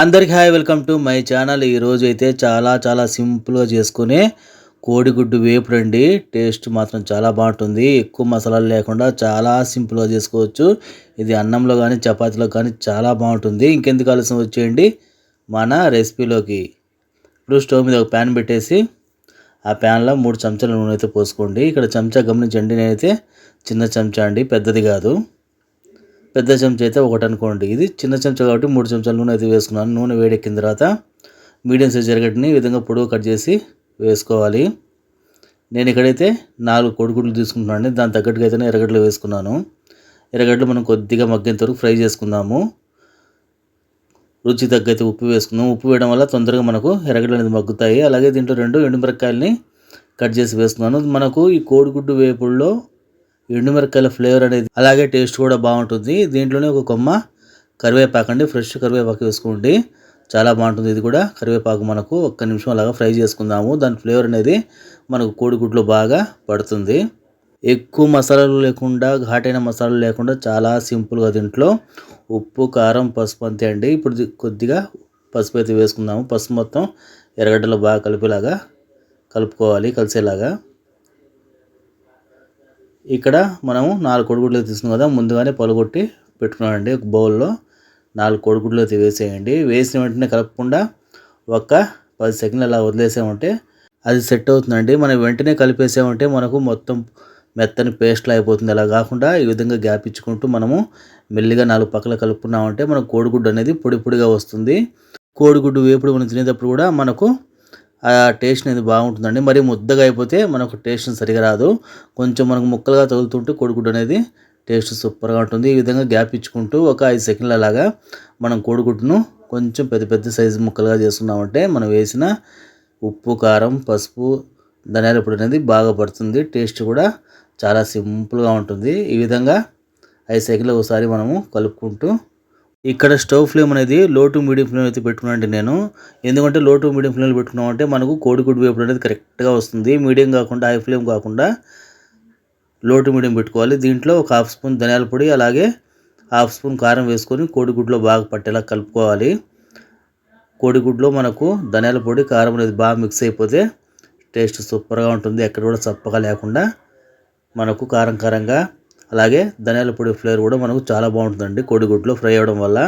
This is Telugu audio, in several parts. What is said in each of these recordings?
అందరికి hi, welcome to my channel. ఈరోజు అయితే చాలా సింపుల్గా చేసుకునే కోడిగుడ్డు వేపుడు అండి. టేస్ట్ మాత్రం చాలా బాగుంటుంది. ఎక్కువ మసాలాలు లేకుండా చాలా సింపుల్గా చేసుకోవచ్చు. ఇది అన్నంలో కానీ చపాతీలో కానీ చాలా బాగుంటుంది. ఇంకెందుకు ఆలస్యం, వచ్చేయండి మన రెసిపీలోకి. ఇప్పుడు స్టవ్ మీద ఒక ప్యాన్ పెట్టేసి ఆ ప్యాన్లో 3 చెంచాల నూనె అయితే పోసుకోండి. ఇక్కడ చెంచా గమనించండి, నేనైతే చిన్న చెంచా అండి, పెద్దది కాదు. పెద్ద చెంచా అయితే ఒకటి అనుకోండి. ఇది చిన్న చెంచా కాబట్టి 3 చెంచాల నూనె అయితే వేసుకున్నాను. నూనె వేడెక్కిన తర్వాత మీడియం సైజ్ ఎర్రగడ్డని ఈ విధంగా పొడవు కట్ చేసి వేసుకోవాలి. నేను ఇక్కడైతే 4 కోడిగుడ్లు తీసుకుంటున్నాను. దాని తగ్గట్టుగా అయితే ఎర్రగడ్డలు వేసుకున్నాను. ఎర్రగడ్డలు మనం కొద్దిగా మగ్గేంత వరకు ఫ్రై చేసుకుందాము. రుచి తగ్గైతే ఉప్పు వేసుకుందాం. ఉప్పు వేయడం వల్ల తొందరగా మనకు ఎర్రగడ్డలు అనేది మగ్గుతాయి. అలాగే దీంట్లో 2 ఎండుమిరపకాయలని కట్ చేసి వేసుకున్నాను. మనకు ఈ కోడిగుడ్డు వేపుడులో ఎండుమిరపకాయల ఫ్లేవర్ అనేది, అలాగే టేస్ట్ కూడా బాగుంటుంది. దీంట్లోనే ఒక కొమ్మ కరివేపాకు అండి, ఫ్రెష్ కరివేపాకు వేసుకోండి, చాలా బాగుంటుంది. ఇది కూడా కరివేపాకు మనకు ఒక్క నిమిషం అలాగా ఫ్రై చేసుకుందాము. దాని ఫ్లేవర్ అనేది మనకు కోడిగుడ్లో బాగా పడుతుంది. ఎక్కువ మసాలాలు లేకుండా, ఘాటైన మసాలాలు లేకుండా చాలా సింపుల్గా దీంట్లో ఉప్పు, కారం, పసుపు అంతే అండి. ఇప్పుడు కొద్దిగా పసుపు అయితే వేసుకుందాము. పసుపు మొత్తం ఎర్రగడ్డలో బాగా కలిపేలాగా కలుపుకోవాలి, కలిసేలాగా. ఇక్కడ మనము 4 కోడిగుడ్లు తీసుకున్నాం కదా, ముందుగానే పలుగొట్టి పెట్టుకున్నామండి. ఒక బౌల్లో 4 కోడిగుడ్లు అయితే వేసేయండి. వేసిన వెంటనే కలపకుండా ఒక 10 సెకండ్లు అలా వదిలేసామంటే అది సెట్ అవుతుందండి. మనం వెంటనే కలిపేసామంటే మనకు మొత్తం మెత్తని పేస్ట్లా అయిపోతుంది. అలా కాకుండా ఈ విధంగా గ్యాప్ ఇచ్చుకుంటూ మనము మెల్లిగా 4 పక్కల కలుపుకున్నామంటే మనకు కోడిగుడ్డు అనేది పొడి పొడిగా వస్తుంది. కోడిగుడ్డు వేపుడు మనం తినేటప్పుడు కూడా మనకు ఆ టేస్ట్ అనేది బాగుంటుందండి. మరి ముద్దగా అయిపోతే మనకు టేస్ట్ సరిగా రాదు. కొంచెం మనకు ముక్కలుగా తగులుతుంటే కోడిగుడ్డు అనేది టేస్ట్ సూపర్గా ఉంటుంది. ఈ విధంగా గ్యాప్ ఇచ్చుకుంటూ ఒక 5 సెకండ్ల అలాగా మనం కోడిగుడ్డును కొంచెం పెద్ద పెద్ద సైజు ముక్కలుగా చేసుకున్నామంటే మనం వేసిన ఉప్పు, కారం, పసుపు, ధనియాల పొడి అనేది బాగా పడుతుంది. టేస్ట్ కూడా చాలా సింపుల్గా ఉంటుంది. ఈ విధంగా 5 సెకండ్లు ఒకసారి మనము కలుపుకుంటూ, ఇక్కడ స్టవ్ ఫ్లేమ్ అనేది లో టు మీడియం ఫ్లేమ్ అయితే పెట్టుకున్నానండి నేను. ఎందుకంటే లో టు మీడియం ఫ్లేమ్లో పెట్టుకున్నామంటే మనకు కోడిగుడ్డు వేపుడు అనేది కరెక్ట్గా వస్తుంది. మీడియం కాకుండా, హై ఫ్లేమ్ కాకుండా లో టు మీడియం పెట్టుకోవాలి. దీంట్లో ఒక 1/2 స్పూన్ ధనియాల పొడి, అలాగే 1/2 స్పూన్ కారం వేసుకొని కోడిగుడ్లో బాగా పట్టేలా కలుపుకోవాలి. కోడిగుడ్లో మనకు ధనియాల పొడి, కారం అనేది బాగా మిక్స్ అయిపోతే టేస్ట్ సూపర్గా ఉంటుంది. ఎక్కడ కూడా చప్పగా లేకుండా మనకు కారంగా, అలాగే ధనియాల పొడి ఫ్లేవర్ కూడా మనకు చాలా బాగుంటుందండి కోడిగుడ్లో ఫ్రై అవ్వడం వల్ల.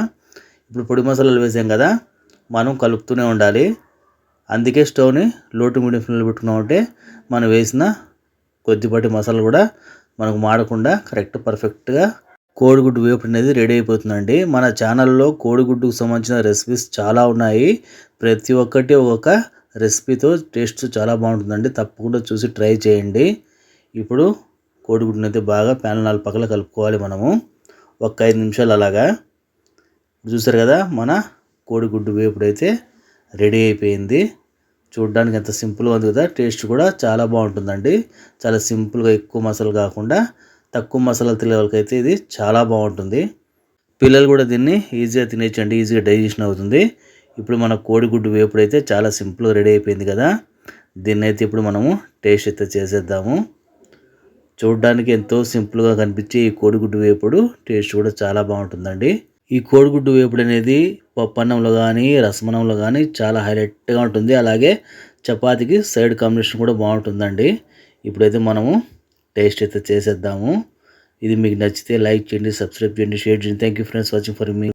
ఇప్పుడు పొడి మసాలాలు వేసాం కదా, మనం కలుపుతూనే ఉండాలి. అందుకే స్టవ్ని లో టు మీడియం ఫ్లేమ్లో పెట్టుకున్నామంటే మనం వేసిన కొద్దిపాటి మసాలా కూడా మనకు మాడకుండా పర్ఫెక్ట్గా కోడిగుడ్డు వేపుడు అనేది రెడీ అయిపోతుందండి. మన ఛానల్లో కోడిగుడ్డుకు సంబంధించిన రెసిపీస్ చాలా ఉన్నాయి. ప్రతి ఒక్కటి ఒక్కొక్క రెసిపీతో టేస్ట్ చాలా బాగుంటుందండి. తప్పకుండా చూసి ట్రై చేయండి. ఇప్పుడు కోడిగుడ్డుని అయితే బాగా ప్యాన్ 4 పక్కల కలుపుకోవాలి మనము ఒక 5 నిమిషాలు అలాగా. చూసారు కదా, మన కోడిగుడ్డు వేపుడు అయితే రెడీ అయిపోయింది. చూడడానికి ఎంత సింపుల్గా ఉంది కదా, టేస్ట్ కూడా చాలా బాగుంటుందండి. చాలా సింపుల్గా, ఎక్కువ మసాలా కాకుండా తక్కువ మసాలా తినే వాళ్ళకైతే ఇది చాలా బాగుంటుంది. పిల్లలు కూడా దీన్ని ఈజీగా తినేయచ్చండి, ఈజీగా డైజెషన్ అవుతుంది. ఇప్పుడు మన కోడిగుడ్డు వేపుడు అయితే చాలా సింపుల్గా రెడీ అయిపోయింది కదా. దీన్ని అయితే ఇప్పుడు మనము టేస్ట్ అయితే చేసేద్దాము. చూడడానికి ఎంతో సింపుల్గా కనిపించే ఈ కోడిగుడ్డు వేపుడు టేస్ట్ కూడా చాలా బాగుంటుందండి. ఈ కోడిగుడ్డు వేపుడు అనేది పప్పన్నంలో కానీ, రసమన్నంలో కానీ చాలా హైలైట్గా ఉంటుంది. అలాగే చపాతీకి సైడ్ కాంబినేషన్ కూడా బాగుంటుందండి. ఇప్పుడైతే మనము టేస్ట్ అయితే చేసేద్దాము. ఇది మీకు నచ్చితే లైక్ చేయండి, సబ్స్క్రైబ్ చేయండి, షేర్ చేయండి. Thank you friends watching for me.